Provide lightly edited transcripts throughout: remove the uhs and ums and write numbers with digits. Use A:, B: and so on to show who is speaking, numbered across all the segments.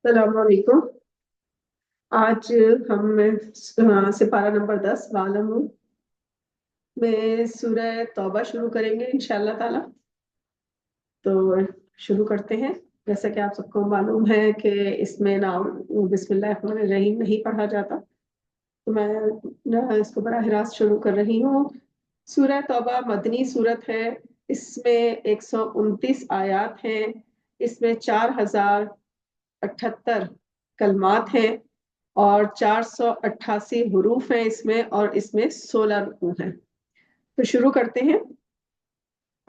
A: السلام علیکم۔ آج ہم سپارہ نمبر 10 والم میں سورہ توبہ شروع کریں گے انشاءاللہ تعالی۔ تو شروع کرتے ہیں۔ جیسا کہ آپ سب کو معلوم ہے کہ اس میں نام بسم اللہ الرحمن الرحیم نہیں پڑھا جاتا، تو میں اس کو براہ راست شروع کر رہی ہوں۔ سورہ توبہ مدنی سورت ہے۔ اس میں 129 آیات ہیں۔ اس میں 4078 کلمات ہیں اور 488 حروف ہیں اس میں، اور اس میں 16 رکوع ہیں۔ تو شروع کرتے ہیں۔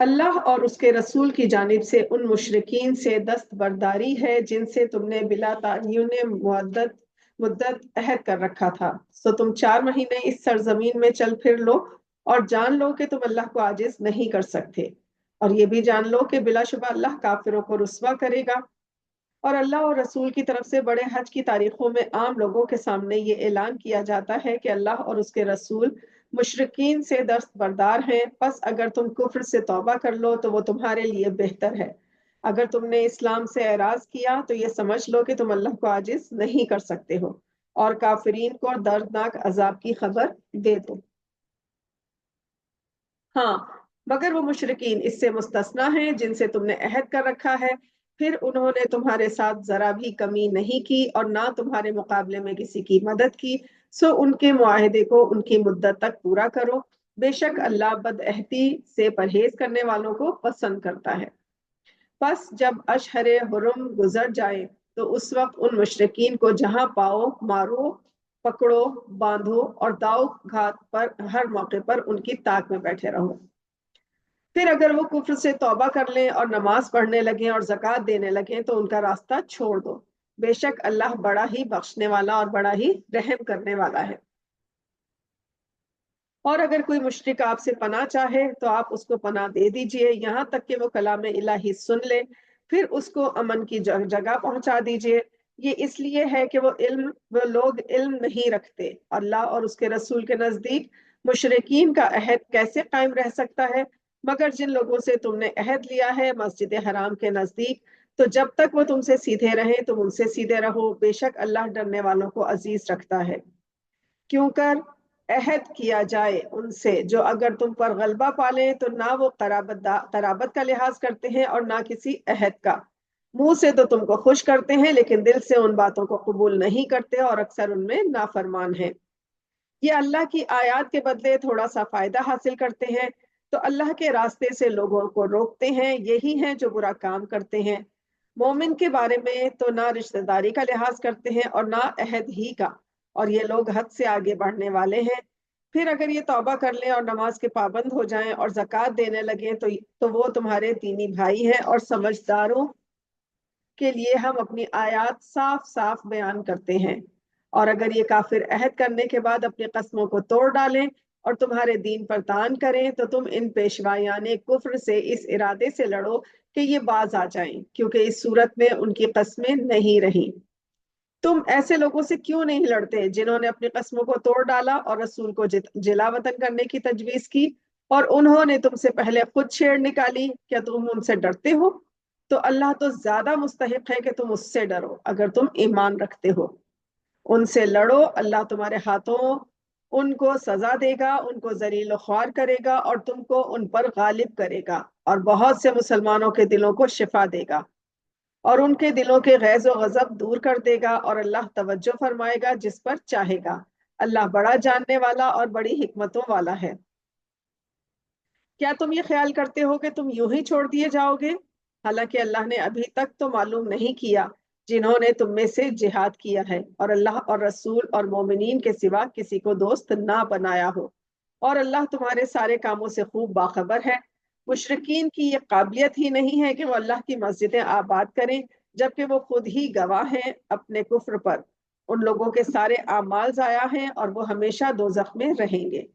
A: اللہ اور اس کے رسول کی جانب سے ان مشرکین سے دستبرداری ہے جن سے تم نے بلا تعین مدت عہد کر رکھا تھا، سو تم 4 مہینے اس سرزمین میں چل پھر لو اور جان لو کہ تم اللہ کو عاجز نہیں کر سکتے، اور یہ بھی جان لو کہ بلا شبہ اللہ کافروں کو رسوا کرے گا۔ اور اللہ اور رسول کی طرف سے بڑے حج کی تاریخوں میں عام لوگوں کے سامنے یہ اعلان کیا جاتا ہے کہ اللہ اور اس کے رسول مشرکین سے دستبردار ہیں، پس اگر تم کفر سے توبہ کر لو تو وہ تمہارے لیے بہتر ہے۔ اگر تم نے اسلام سے اعراض کیا تو یہ سمجھ لو کہ تم اللہ کو عاجز نہیں کر سکتے ہو، اور کافرین کو دردناک عذاب کی خبر دے دو۔ ہاں، مگر وہ مشرکین اس سے مستثنا ہیں جن سے تم نے عہد کر رکھا ہے، پھر انہوں نے تمہارے ساتھ ذرا بھی کمی نہیں کی اور نہ تمہارے مقابلے میں کسی کی مدد کی، سو ان کے معاہدے کو ان کی مدت تک پورا کرو، بے شک اللہ بدعہدی سے پرہیز کرنے والوں کو پسند کرتا ہے۔ پس جب اشہر حرم گزر جائے تو اس وقت ان مشرکین کو جہاں پاؤ مارو، پکڑو، باندھو اور داؤ گھات پر ہر موقع پر ان کی طاق میں بیٹھے رہو۔ پھر اگر وہ کفر سے توبہ کر لیں اور نماز پڑھنے لگیں اور زکوٰۃ دینے لگیں تو ان کا راستہ چھوڑ دو، بے شک اللہ بڑا ہی بخشنے والا اور بڑا ہی رحم کرنے والا ہے۔ اور اگر کوئی مشرک آپ سے پناہ چاہے تو آپ اس کو پناہ دے دیجئے یہاں تک کہ وہ کلام الہی سن لے، پھر اس کو امن کی جگہ پہنچا دیجئے۔ یہ اس لیے ہے کہ وہ لوگ علم نہیں رکھتے۔ اللہ اور اس کے رسول کے نزدیک مشرکین کا عہد کیسے قائم رہ سکتا ہے؟ مگر جن لوگوں سے تم نے عہد لیا ہے مسجد حرام کے نزدیک، تو جب تک وہ تم سے سیدھے رہیں تم ان سے سیدھے رہو، بے شک اللہ ڈرنے والوں کو عزیز رکھتا ہے۔ کیوں کر عہد کیا جائے ان سے جو اگر تم پر غلبہ پالیں تو نہ وہ قرابت کا لحاظ کرتے ہیں اور نہ کسی عہد کا، منہ سے تو تم کو خوش کرتے ہیں لیکن دل سے ان باتوں کو قبول نہیں کرتے اور اکثر ان میں نافرمان ہیں۔ یہ اللہ کی آیات کے بدلے تھوڑا سا فائدہ حاصل کرتے ہیں، تو اللہ کے راستے سے لوگوں کو روکتے ہیں، یہی ہیں جو برا کام کرتے ہیں۔ مومن کے بارے میں تو نہ رشتہ داری کا لحاظ کرتے ہیں اور نہ عہد ہی کا، اور یہ لوگ حد سے آگے بڑھنے والے ہیں۔ پھر اگر یہ توبہ کر لیں اور نماز کے پابند ہو جائیں اور زکوٰۃ دینے لگیں تو وہ تمہارے دینی بھائی ہیں، اور سمجھداروں کے لیے ہم اپنی آیات صاف صاف بیان کرتے ہیں۔ اور اگر یہ کافر عہد کرنے کے بعد اپنی قسموں کو توڑ ڈالیں اور تمہارے دین پر طعن کریں تو تم ان پیشوایان کفر سے اس ارادے سے لڑو کہ یہ باز آ جائیں، کیونکہ اس صورت میں ان کی قسمیں نہیں رہیں۔ تم ایسے لوگوں سے کیوں نہیں لڑتے جنہوں نے اپنی قسموں کو توڑ ڈالا اور رسول کو جلا وطن کرنے کی تجویز کی، اور انہوں نے تم سے پہلے خود چھیڑ نکالی؟ کیا تم ان سے ڈرتے ہو؟ تو اللہ تو زیادہ مستحق ہے کہ تم اس سے ڈرو اگر تم ایمان رکھتے ہو۔ ان سے لڑو، اللہ تمہارے ہاتھوں ان کو سزا دے گا، ان کو ذلیل و خوار کرے گا اور تم کو ان پر غالب کرے گا، اور بہت سے مسلمانوں کے دلوں کو شفا دے گا اور ان کے دلوں کے غیظ و غضب دور کر دے گا، اور اللہ توجہ فرمائے گا جس پر چاہے گا۔ اللہ بڑا جاننے والا اور بڑی حکمتوں والا ہے۔ کیا تم یہ خیال کرتے ہو کہ تم یوں ہی چھوڑ دیے جاؤ گے؟ حالانکہ اللہ نے ابھی تک تو معلوم نہیں کیا جنہوں نے تم میں سے جہاد کیا ہے، اور اللہ اور رسول اور مومنین کے سوا کسی کو دوست نہ بنایا ہو، اور اللہ تمہارے سارے کاموں سے خوب باخبر ہے۔ مشرکین کی یہ قابلیت ہی نہیں ہے کہ وہ اللہ کی مسجدیں آباد کریں جبکہ وہ خود ہی گواہ ہیں اپنے کفر پر۔ ان لوگوں کے سارے اعمال ضائع ہیں اور وہ ہمیشہ دوزخ میں رہیں گے۔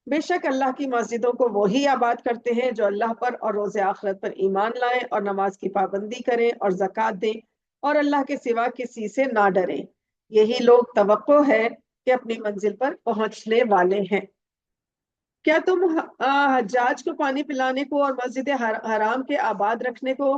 A: بے شک اللہ کی مسجدوں کو وہی آباد کرتے ہیں جو اللہ پر اور روز آخرت پر ایمان لائیں اور نماز کی پابندی کریں اور زکوٰۃ دیں اور اللہ کے سوا کسی سے نہ ڈریں۔ یہی لوگ توقع ہے کہ اپنی منزل پر پہنچنے والے ہیں۔ کیا تم حجاج کو پانی پلانے کو اور مسجد حرام کے آباد رکھنے کو